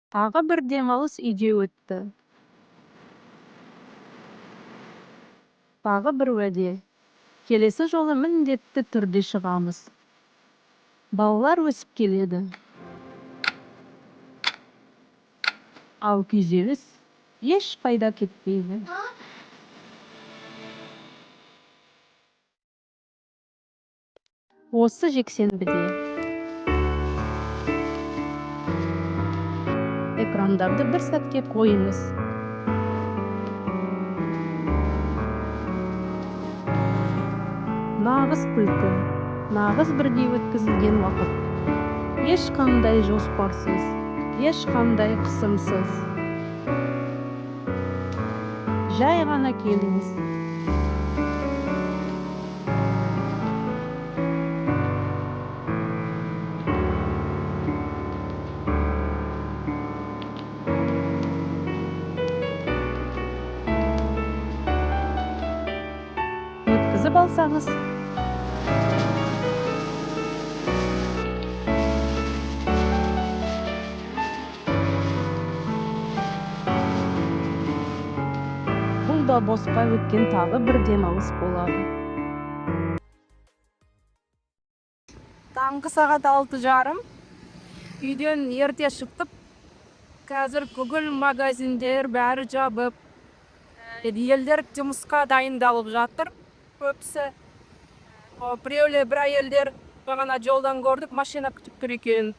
Тағы бір демалыс үйде өтті. Тағы бір уәде. Келесі жолы міндетті түрде шығамыз. Балалар өсіп келеді. Ал күйзеліс еш пайда кетпейді. Осы жексенбіде экрандарды бір сәтке қойыңыз. Нағыз күлкі, нағыз бірдей өткізілген уақыт. Ешқандай жоспарсыз, ешқандай қысымсыз. Жай ғана келіңіз. Өткізіп алсаңыз. Бұл да босқа өткен тағы бір демалыс болады. Таңғы сағат 6:30. Үйден ерте шықтып, қазір Google магазиндер бәрі жабып, елдер жұмысқа дайындалып жатыр. Көпсі. Біреулер, бір әйелдер бағана жолдан көрдік, машина күтіп тұр екен.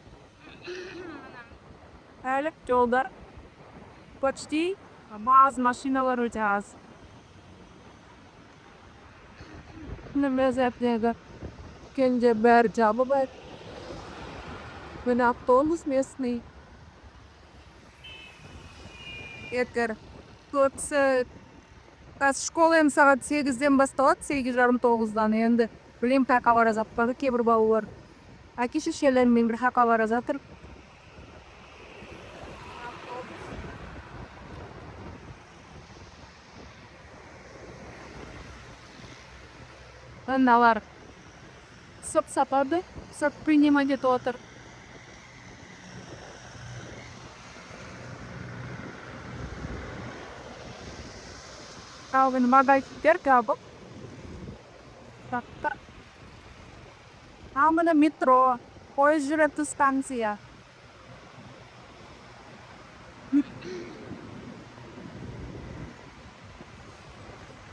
Әлі жолдар почти баз машиналар өте аз. Мезептегі кенде бәрі жабып бар. Міне автобус местный. Екер көпсі школам сағат 8-ден басталады, 8:30-9-дан. Енді білем қайқа бара жатпады кейбір балалар. Әке-шешелермен бір қайқа бара жатыр. Аналар сып сапарды, сып принимать етіп отыр. Қалғын магазиндер жабық. Мына метро, пойыз жүретін станция.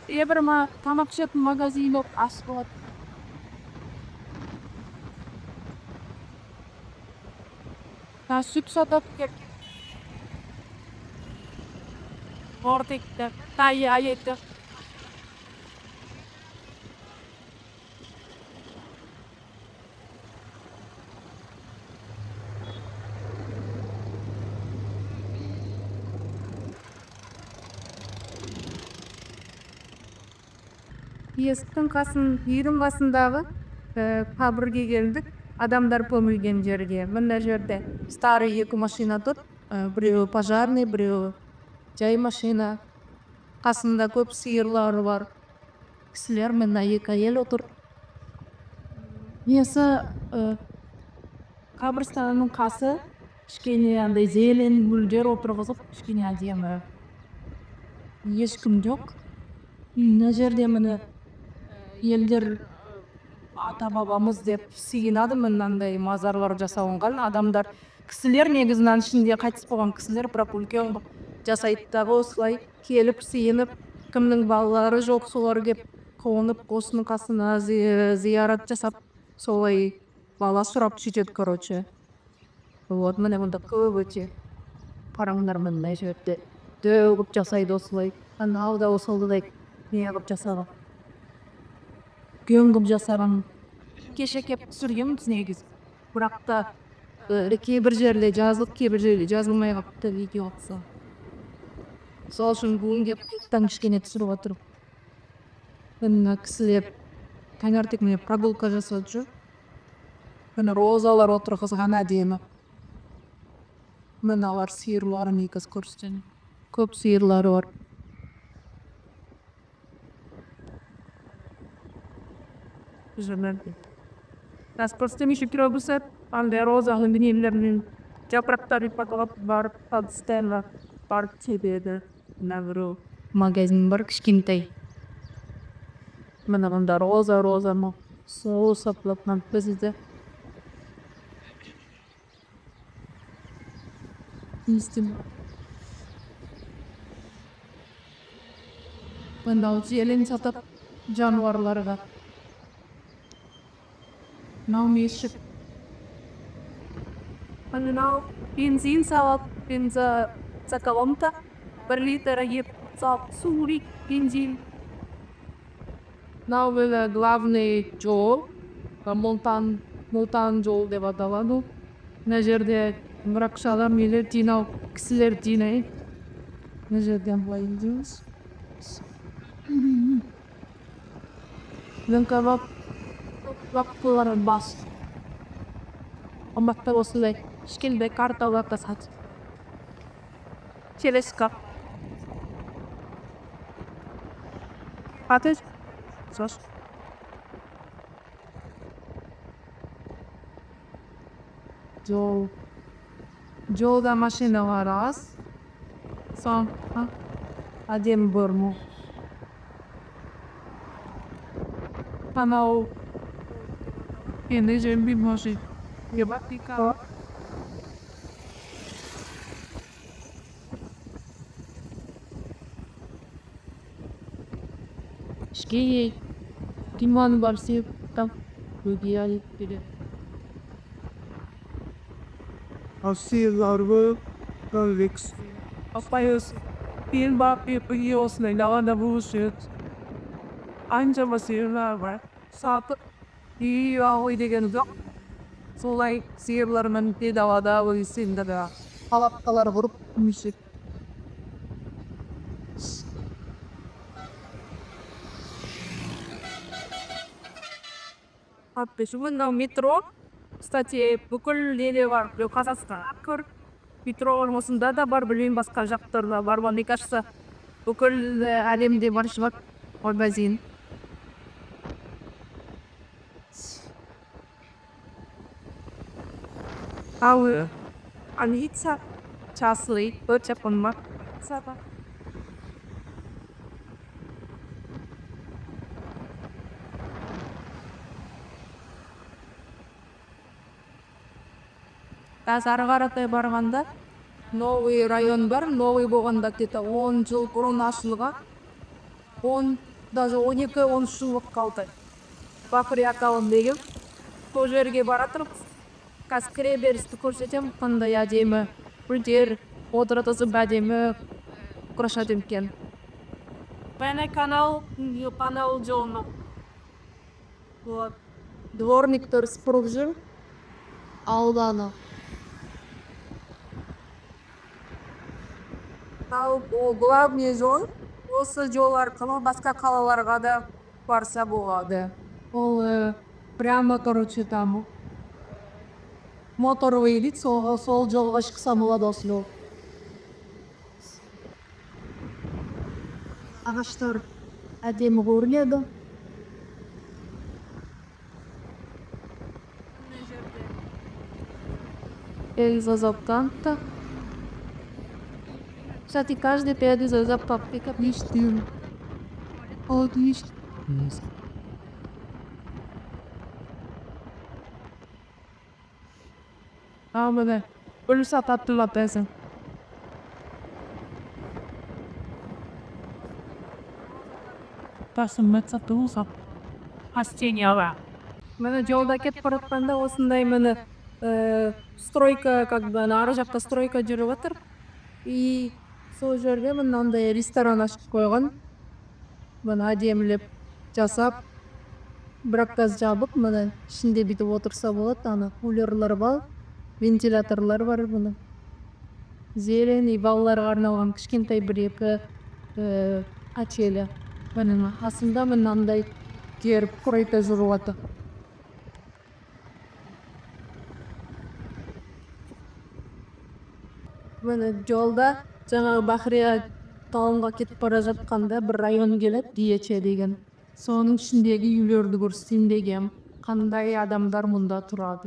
Ебір тамақ ішетін магазин ашық болады. Сүт сатып кетті. Ортекті, тайы айеті. Есіктің үйдің қасындағы қабірге келдік. Адамдар көмілген жерге. Мына жерде старый 2 машина тұр. Біреуі пожарный, біреуі жай машина. Қасында көп сиырлары бар. Кісілер мына 2 әйел отыр. Несі қабірстанның қасы кішкене андай зелен гүлдер отырғызып, кішкене әдемі. Ешкім жоқ. Мына жерде міне елдер ата-бабамыз деп сыйынады, мынандай мазарлар жасалынған. Адамдар, кісілер негізінен ішінде қайтыс болған кісілер бірақ үлкен жасайды дағы осылай келіп сыйынып, кімнің балалары жоқ, солар кеп қонып, осының қасына зиярат жасап, солай бала сұрап сөйтеді, короче. Вот, міне мұнда көп өте параңдар мындай жерде төгіп жасайды осылай. Анау да осылдай неғып жасаған. Көнгіп жасаған. Кеше кеп түсіргенбіз негіз. Бірақ та кейбір жерде жазылып, кейбір жерде жазылмай қалыпты видео атса. Сол үшін бүгін кеп кішкене түсіріп отырып. Мына кісілер таңертең прогулка жасап жүр. Мына розалар отырғызған әдемі. Мыналар сиырлары негіз көрсетеді. Көп сиырлары бар. Нас просто мишек робусат, андай розалы дүниелермен жапырактар ыйпатылып барып калдыстайла барып себеді мына бирөө магазин бар кичкентай. мына мында роза ма соус сатылып безде Истин. Мында зелень сатып жануарларга. Мынау мешіт. мынау бензин салып за колонка 1 литр еп салып суури бензин Мынау эле главный жол. Мултан жол деп аталат. Мына жерде муракшалар мелер жыйналып кисилер жыйнайт. Мына жерден былай индибиз. Лынкалап лапкалар бас. Аммакта осындай кичкентай карталарда сатып. телескоп атыс сос Жолда машиналар аз. Сон адем борму. анау эне жемби машин ебатика Ишке лимон бар сеп там бөгей алып берет. Асиларбы Alex апайыз пен бап епі осындай лаванда бұлышет анча сиырлар бар сатып ой деген жоқ солай сиырлармен далада өйсенде да Палаткалар куруп мишет. мынау метро кстати бүкіл еле бар Казахстан метро осында да бар білмеймін басқа жақтарда бар ма мне кажется бүкіл әлемде бар шығар магазин ал Аница частный өте қымбат Қазір ары қаратай барганда новый район бар. Новый болгондо где-то 10 жыл мурун ачылган. 10 даже 12-13 жыл болуп калды. Бакыр Якалым деген. Сол жерге бара турупбуз. Қазір кире беришти көрсөтөм, кандай адемі. Бул жер отурутасы бадемі украшат экен. Мене канал жолно Вот. Дворниктер спружил ауданы. ал главный жол осы жол аркылуу башка калаларга да барса болот Ол прямо, короче, там моторовый дейт, сол жолго чыкса болот осулу. Агаштар адеми көрүнөдү. Элизазаптанта. Кстати, каждый пятый запап пикап иштим. Отлично. міне бір саат аттылатасың тасымат сатылса астенияга Мына жолда кетип баратканда осындай мына стройка, как бы ары жакта стройка жүрүп атыр. И сол жерде мындай ресторан ачып койгон. Мына адемилеп жасап, бирок газ жабык, мына ичинде бүтүп отурса болот. Аны кулерлер бар, вентиляторлор бар мына. Зелень и балаларга арналган кичкентай бир-эки ачеле. Мына астында мындай герб курайта жүрүп атат. Мына жолда жаңағы Бахрия таунга кетип бара жатканда бир район келет, Диече деген. Сонун ичиндеги үйлөрдү көрсөтөм дегем. Кандай адамдар мында турат.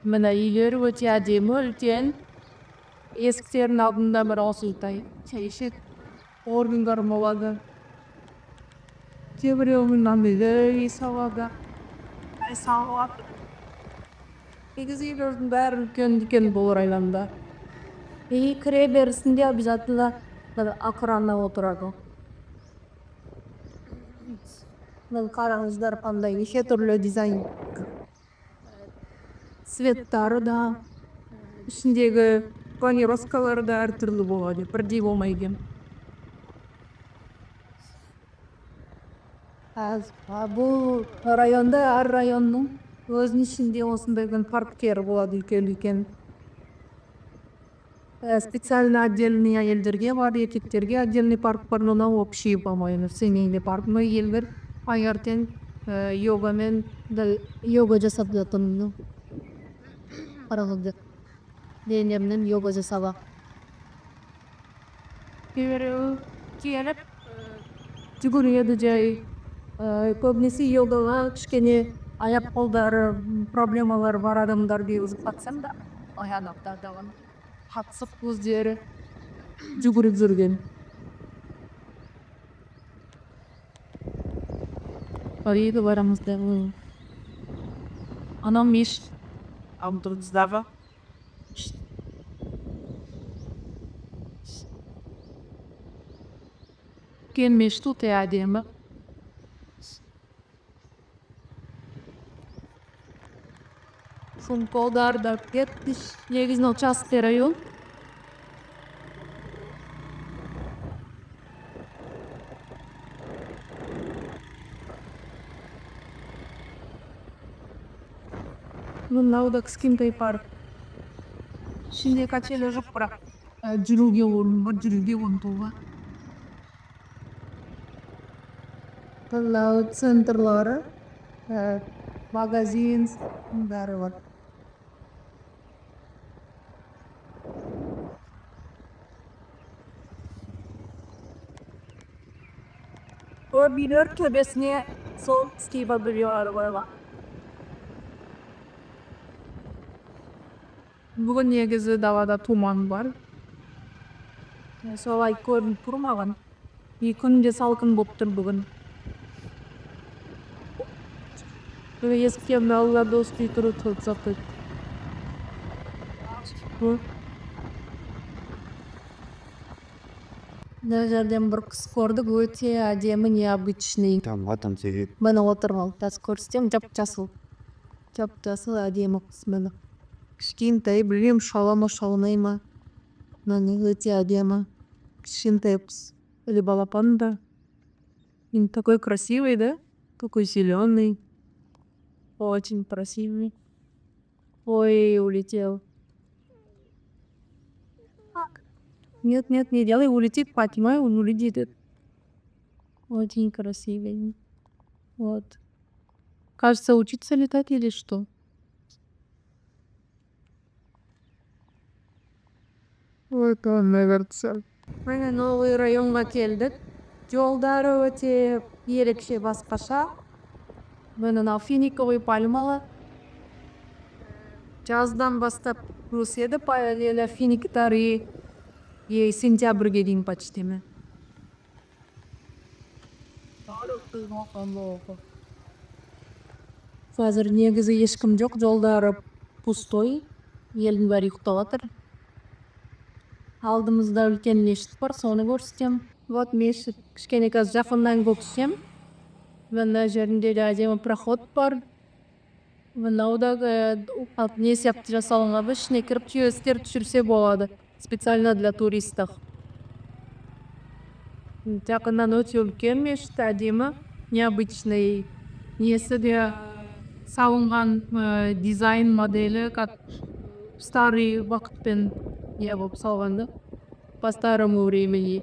мына үйлер өте әдемі, үлкен. Есіктердің алдында бір осындай шәйшек органдар болады. Кейбіреуінің андай салады. Салады. Негізі үйлердің бәрі үлкен болар айланда. И кіре берісінде обязательно охрана отырады. Қараңыздар, қандай неше түрлі дизайн. Цветтары да, ішіндегі планировкалары да әртүрлі болады, бірдей болмайды. Бұл районда әр районның өзінің ішінде осындай парктері болады, үлкен. Специально отдельный әйелдерге бар, еркектерге отдельный парк бар, но общий болмайды. Семейный парк. Мы елдер аңертең йога жасап жатырмын. Қараңыздар. Денемнен йога жасаба. Кейбіреуі келіп жүгіреді жай. Көбінесе йогаға кішкене аяқ қолдары проблемалар бар адамдар дейізіп қатсам да, аяқтардан қатысып өздері жүгіріп жүрген. Үйге барамызда. Анау мешіт. Алдымыздағы Үлкен мешіт өте әдемі. Қолдар да кетті. Негізінен участок район. Мынау да кішкентай парк. Ішінде качеля жоқ, бірақ жүруге орын бар, жүруге толы. Мынау центрлары, магазин, бәрі бар. Үйлер төбесіне сол ски павильоны бар. Бүгін негізі далада туман бар. Солай көрініп тұрмаған. Күнде салқын болып тұр бүгін. Есіктен алла досты тұрып тұлсақты. Мына жерден бір қыз көрдік, өте әдемі, необычный. Мына отырмал, тас көрсетем, жап-жасыл әдемі қыз мына. Кішкентай, білем, шалынай ма. Мына өте әдемі. Кішкентай қыз. Или балапан да. Такой красивый, да? Такой зеленый. Очень красивый. Ой, улетел. Нет, не делай, улетит, понимаю, он улетит. Очень красивый. Вот. Кажется, учиться летать или что? Вот он, наверное. Мына новый районға келдік. Жолдары өте ерекше басқаша. Мына финиковый пальмалы. Жаздан бастап өседі, финиктары сентябрьге дейін почти. Қазір негізі ешкім жоқ, жолдары пустой. Елдің бәрі ұйықтап жатыр. Алдымызда үлкен мешіт бар, соны көрсетем. Вот мешіт, кішкене қазір жақыннан көрсетем. Мына жерінде әдемі проход бар. Мынау да не сияқты жасалынған, ішіне кіріп туристер түсірсе болады. Специально для туристов. Жақыннан өте үлкен мешіт, әдемі, необычный. Несі де салынған дизайн моделі, старый вақытпен болып салғанды. По старому времени.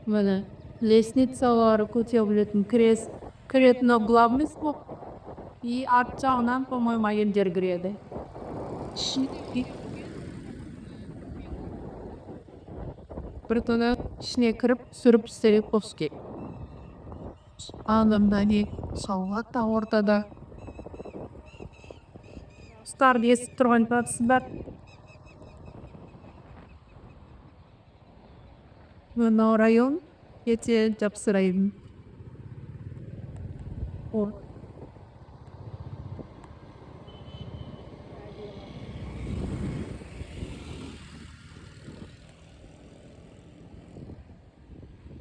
Мына лестницалары көтерілетін кіретін главный спорт. И арт жағынан, по-моему, әйелдер кіреді. Бір түні ішіне кіріп, сүріп істелек болсы керек. Анымда не салғат та ортада. дауыстарды естіп тұрған шығарсыздар. Мынау район өте жақсы район.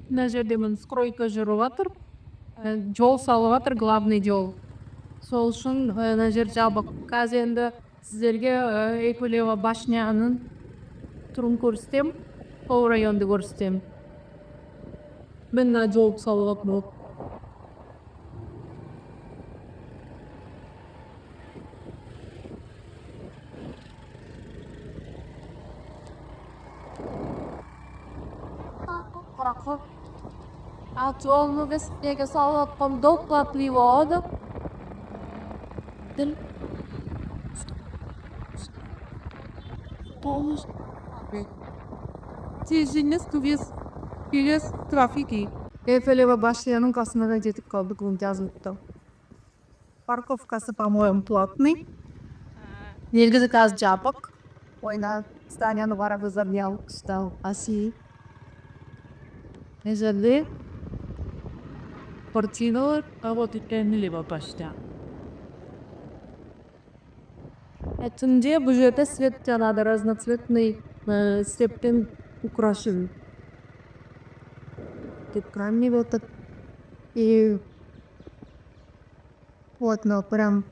Мына жерде міне стройка жүріп жатыр. Жол салып жатыр, главный жол. Сол үшін мына жер жабық. Қазір енді сіздерге Экулева башняның түрін көрсетем, сол районды көрсетем. Мына жол салып жатыр. Қарақы. А жолны біз неге салып жатқан доплатный болады. Дін. Тежінес түбес келес трафики. Эфелева башняның қасына жетіп қалдық, ол жазылыпты. Парковкасы, по-моему, платный. Негізі қазір жабық. Ойна зданияны барып өзірнел қыстау аси. Нежелі квартиралар работает Эфелева башня. Түнде бұл жерде свет жанады, разноцветный светтен украшен. Экранный вот и вот, ну, прям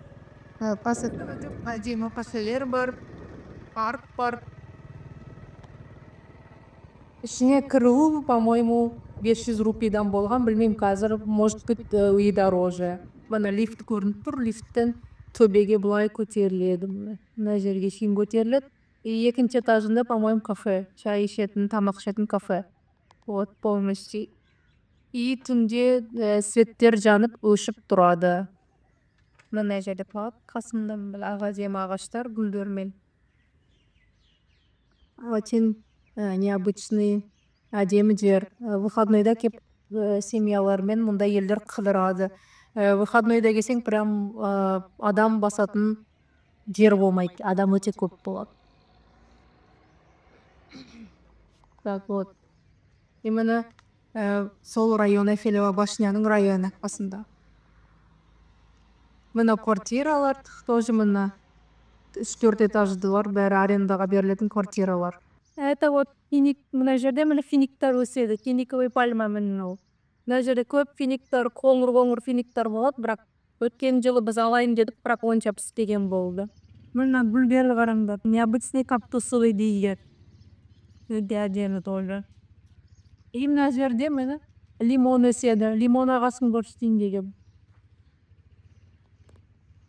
әдемі кафелер бар, парк бар. Ішіне кіру, по-моему, 500 рупийдан болған, білмеймін қазір, может быть, и дороже. Мына лифт көрініп тұр, лифттен төбеге бұлай көтеріледі. Мына жерге шейін көтеріледі. И екінші этажында, по-моему, кафе, шай ішетін, тамақ ішетін кафе. Вот, полностью. И түнде светтер жанып, өшіп тұрады. Мына жерде қасымда әдемі ағаштар, гүлдермен. Очень необычный әдемі жер. Выходнойда кеп семьялармен мұнда елдер қыдырады. Выходнойда келсең, прям адам басатын жер болмайды. Адам өте көп болады. Так вот. Именно сол район Эфелева башняның районы қасында. Мына квартиралар, тоже мына 3-4 этаждылар, бәрі арендаға берілетін квартиралар. Это вот финик, мына жерде мына финиктар өседі, финиковый пальма мына. Мына жерде көп финиктар, қоңыр финиктар болады, бірақ өткен жылы біз алайын дедік, бірақ онша піспеген болды. Мына гүлдерді қараңдар, необычный кактусовый дейді. Өте әдемі тоже. И мына жерде мына лимон өседі, лимон ағасын көрсетейін деген.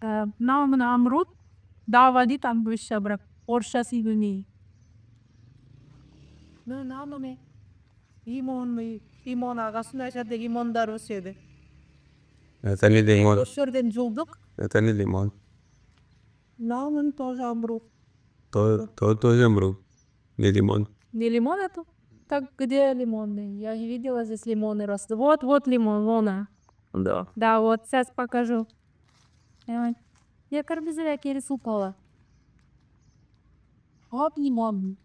Мынау мына амруд, дава дейді, англисша, бірақ орысшасы білмеймін. Мына мына лимон ағасы, мына жерде лимондар өседі. Это не лимон. Осы жерден жұлдық. Это не лимон. Мынау мына тоже амруд. Тоже амруд. Не лимон. Не лимон это? Так где лимоны? Я не видела здесь лимоны растут. Вот лимон, вон. Да. Да, вот сейчас покажу. Я карбизовая кересупала. Вот лимон.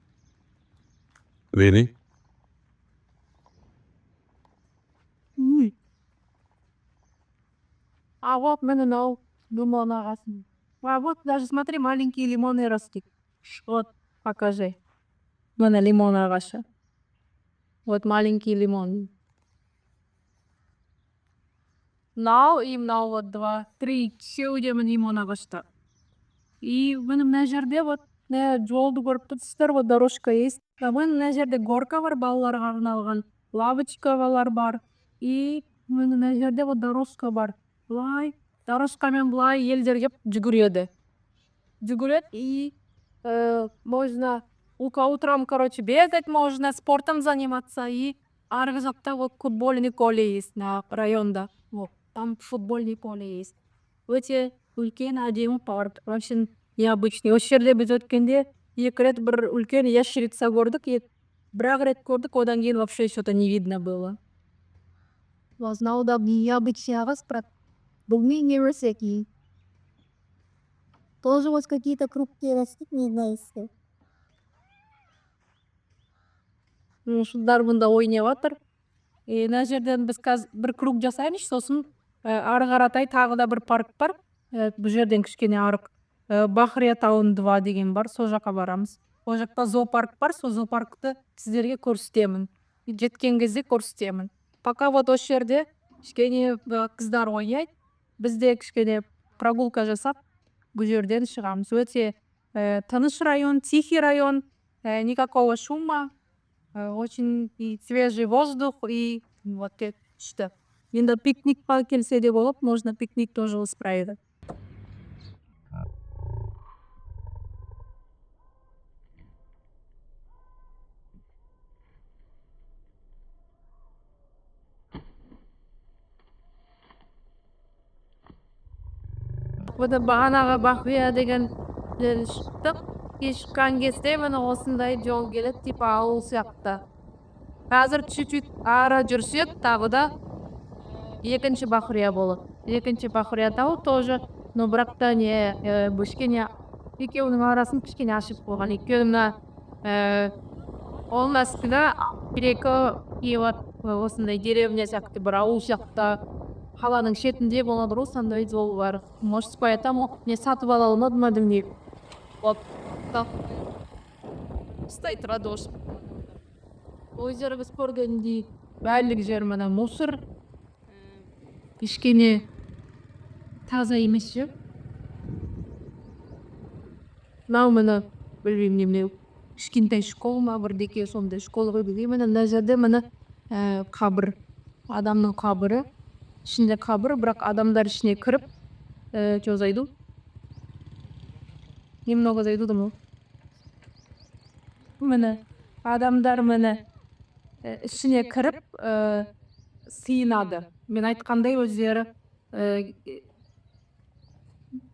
Really? А вот мына лимон ағасын. А вот даже смотри, маленькие лимоны растут. Вот, покажи. Мына лимон ағашы. Вот маленький лимон. Мынау и мынау вот 2, 3, үшеуде мына лимон ағаштар. И мына жерде вот жолды көріп тұрсыздар, вот дорожка есть. Мына жерде горка бар, балаларға арналған, лавочкалар бар. И мына жерде вот дорожка бар. Бұлай, дорожкамен бұлай елдер кеп жүгіреді. И можно утром, короче, бегать, можно спортом заниматься. И арғы жақта вот футбольный поле есть на районда. Вот, там футбольный поле есть. Өте үлкен әдемі парк. Вообще необычный. Осы жерде біз өткенде 2 рет бір үлкен ящерица көрдік. Бір рет көрдік, одан кейін вообще что-то не видно было. Знал, да, необычный ағаш, бірақ бұл не өсеки. Тоже у вас какие-то крупные растения есть? Ушундар мында ойнап атыр. Мына жерден биз қазір бір круг жасайынчы, сосын ары каратай тагы да бір парк бар. Бул жерден кичкене арык Бахрия Таун 2 деген бар, сол жака барамыз. Ол жакта зоопарк бар, сол зоопаркты сиздерге көрсөтөмүн. Жеткен кезде көрсөтөмүн. Пока вот ошол жерде кичкене кыздар ойнойт. Бизде кичкене прогулка жасап, бул жерден чыгабыз. Өтө тыныч район, тихий район, никакого шума. Очень и свежий воздух, и вот это что. Енді пикникқа келсе де болот, можно пикник тоже устраивать. Бұда бағанағы Бахрия деген шықтық. Кешіккен кезде міне осындай жол келет, типа ауыл сияқты. Қазір чуть-чуть ары жүрсек, тағы да екінші Бахрия болот. Екінші Бахрия тау тоже, но бірақ та не кішкене екеуінің арасын кішкене ашып қойған. Екеуіне ол астында бір-екі осындай деревня сияқты, бір ауыл сияқты қаланың шетінде болады ғой, сондай жол бар. Может, поэтому не сатып ала алмадым дейм. Вот так. Стоит радош. Ой жер біз көргендей барлық жер мына мусор. Кішкене таза емес жер. Мынау мына білмеймін неме кішкентай школа ма, бірдеке сондай школа ғой білмеймін. Мына жерде мына қабір, адамның қабірі. Ішінде қабір, бірақ адамдар ішіне кіріп, что зайду? Немного зайду думаю. Міне адамдар міне ішіне кіріп сыйынады. Мен айтқандай өздері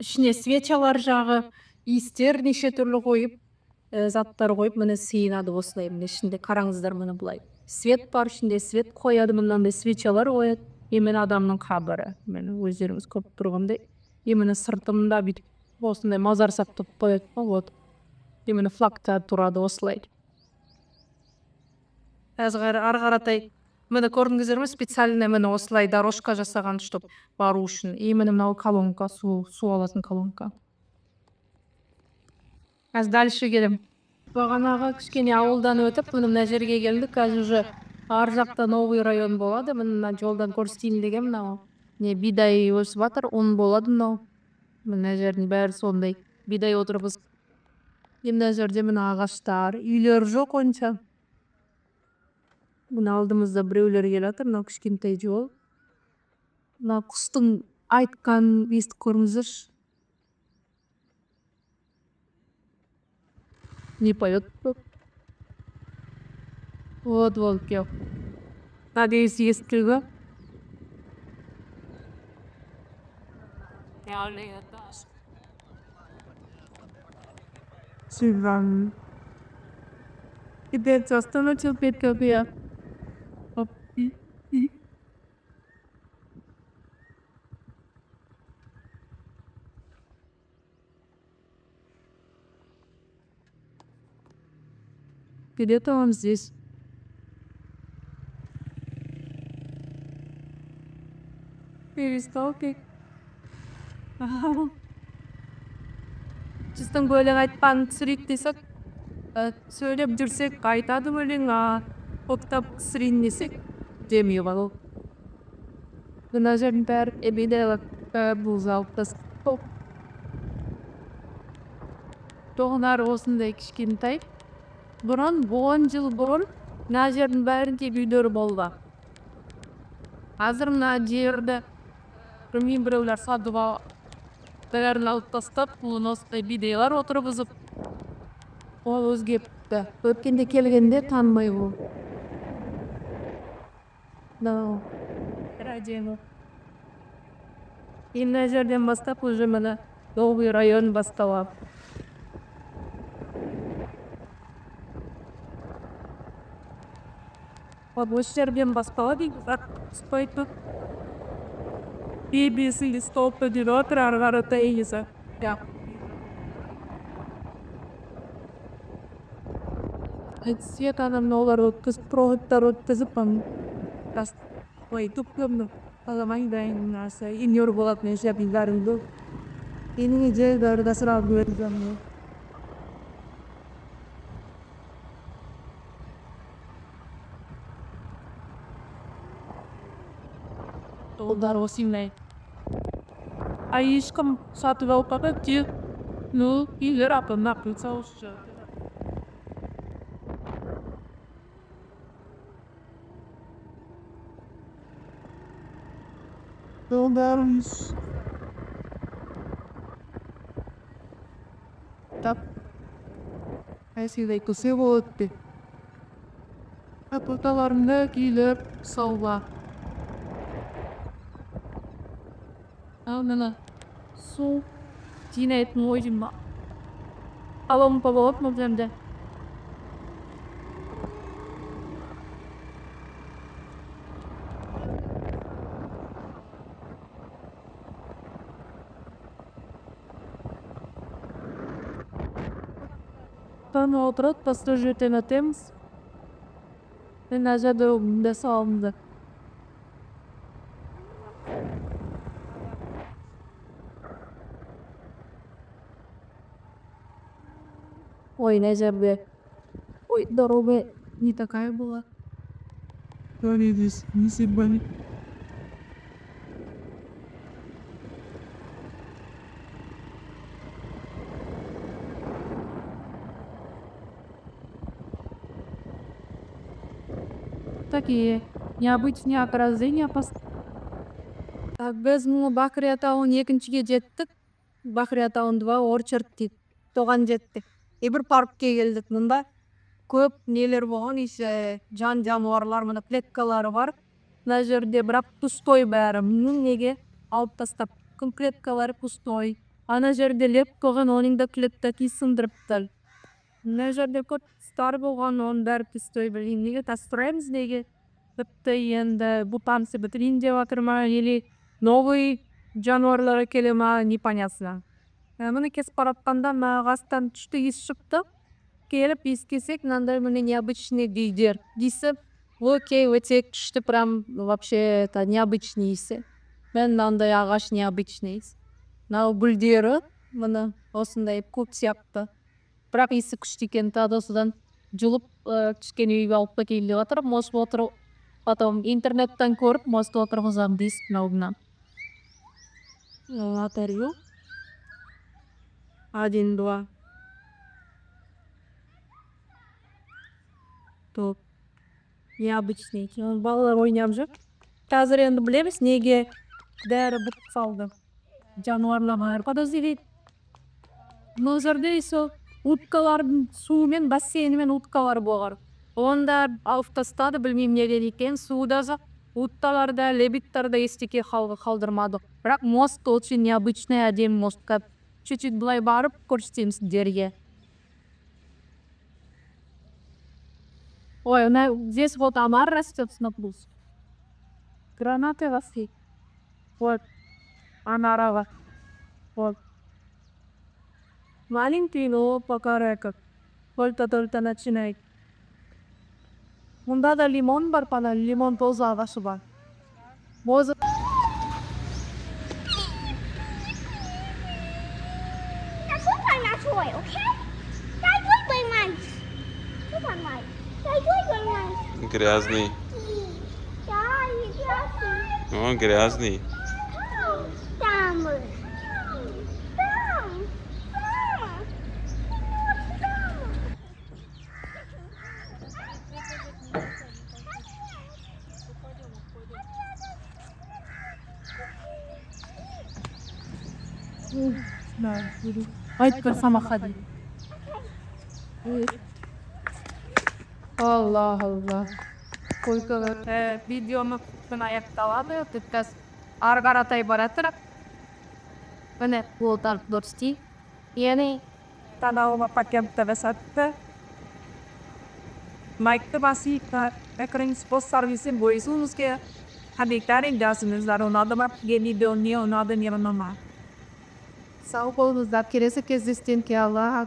ішіне свечалар жағы, иістер неше түрлі қойып, заттар қойып, міне сыйынады осылай. Міне ішінде қараңыздар міне бұлай. Свет бар, ішінде свет қояды, мынандай свечалар қояды. Емен адамның қабірі. Мен өздеріңіз көріп тұрғандай. Емені сыртымда бүйтіп осындай мазар сақтап қояды. Вот. Емені флагта тұрады осылай. Ары қаратай мені көрдіңіздер ме? Специально мені осылай дорожка жасаған, чтоб бару үшін. Емені мынау колонка, су алатын колонка. Аз дальше келем. Бағанағы кішкене ауылдан өтіп, мына жерге келдік. Қазір уже ар жақта новый район болады. Мына жолдан көрсетейін деген мынау. Не бидай өсіп жатыр, он болады мынау. Мына жердің бәрі сондай. Бидай отырғыз. Мына жерде мына ағаштар, үйлер жоқ онша. Мына алдымызда біреулер келіп жатыр, мынау кішкентай жол. Мына құстың айтқан естіп көріңіздерші. Не поет. Вот волки. Надеюсь, есть крига. Сильван. Теперь остановил Петровия. Где-то он здесь. Пересталки. Чистың бөлең айтпан түсірейік десек, сөйлеп жүрсек айтады бөлең, оқтап түсірейін десек, демей бағыл. Мына жердің бәрі әбедейлік бұлз алыптас. Тоғынар осындай кішкентай. Бұрын 10 жыл бұрын мына жердің бәрінде үйлер болды. Қазір мына жерді білмеймін біреулер сатуға бәрін алып тастап, бұлын осындай бидейлар отырғызып, ол өзгеріпті. Өткенде келгенде танымай бұл. Мынау радио. Мына жерден бастап уже мына новый район басталады. Вот осы жерден басталады, спайды. BBC столпы деп отыр, ары қаратай есі. свет адамны олар өткізіп проводтар өткізіп рас ой түпкімді аламайдайын аса инер болатын жабиларыңды еніңе жайдары да сұрап көрдім. Олдар осындай. А ешкім сатып алып қалып тек ну үйлер апына қылса осы. Олдарымыз тап әсілей күсе болады. Апылталарында кейлер сауға. Ал мені су жинайтын ойым ба. Алам па болады ма білемді. Таны отырады, басты жөтен өтеміз. Мен әжәді өңді салымды. Ой, нәжәрбе. Ой, дорога не такая была. Говорились, не сибали. Такие необычные окрасения. Так, біз мұны Бақри атауын екіншіге жеттік. Бақри атауын 2 орчард дейді. Тоған жеттік. Бір паркке келдік мұнда. Көп нелер болған, жан жануарлар, мұны клеткалары бар. Мына жерде бірақ пустой бәрі. Мұның неге алып тастап. Күн клеткалары пустой. Ана жерде леп қоған, оның да клеттаки сындырыптыр. Мына жерде көп стар болған, оның бәрі пустой білейм. Неге тастыраймыз неге? Біпті енді бұтансы бітірейін деп атырма, или новый жануарлары келе ма, непонятно. Мұны кесіп баратқанда мағастан түшті ес шықты. Келіп ескесек, мынандай мұны необычный дейдер. Дейсі, окей, өте күшті, прям вообще это необычный есі. Мен мынандай ағаш необычный есі. Мынау гүлдері, мұны осындай көп сияқты. Бірақ есі күшті екен, тағы осыдан жұлып кішкене үйге алып келіп жатыр. Может отырып, потом интернеттен көріп, может отырғызам дейсіз мынауына. Латарью. 1, 2. Топ. Необычный. Балалар ойнап жүр. Қазір енді білеміз, неге дәрі бұт салды. Жануарлар подозревает. Бұл жерде сол уткалардың суымен, бассейнімен уткалар болғар. Онда алып тастады, білмейм неден екен, суда жоқ. Утталарда, лебиттарда естеке қалдырмады. Бірақ мост очень необычный, әдем мост. Чуть-чуть былай барып көрсетеміз дерге. Ой, здесь вот омар растет на плюс. Гранаты росли. Вот. Анарава. Вот. Маленький, но пока рэкок. Только начинает. Мұнда да лимон бар, пана лимон тозы ағашы бар. Мозы. Toy, okay? Дай твой мальчик. Что там мальчик? Дай твой мальчик. Грязный. Да, и грязный. О, грязный. Там. Там. Айт бір самақа дейді. Аллах, Аллах. Койкаға видеоны күн аяқталады. Түткәз арғаратай баратыр. Міне, бұл тарп дұрсти. Ені танауыма пакетті вәсатты. Майкты баси, әкірін спос сервисін бойсуымызге. Хадиктарин жасыңыздар, ұнады ма? Видео не ұнады, не ұнама. Sağ olun, kelesi kezdestin ki Allah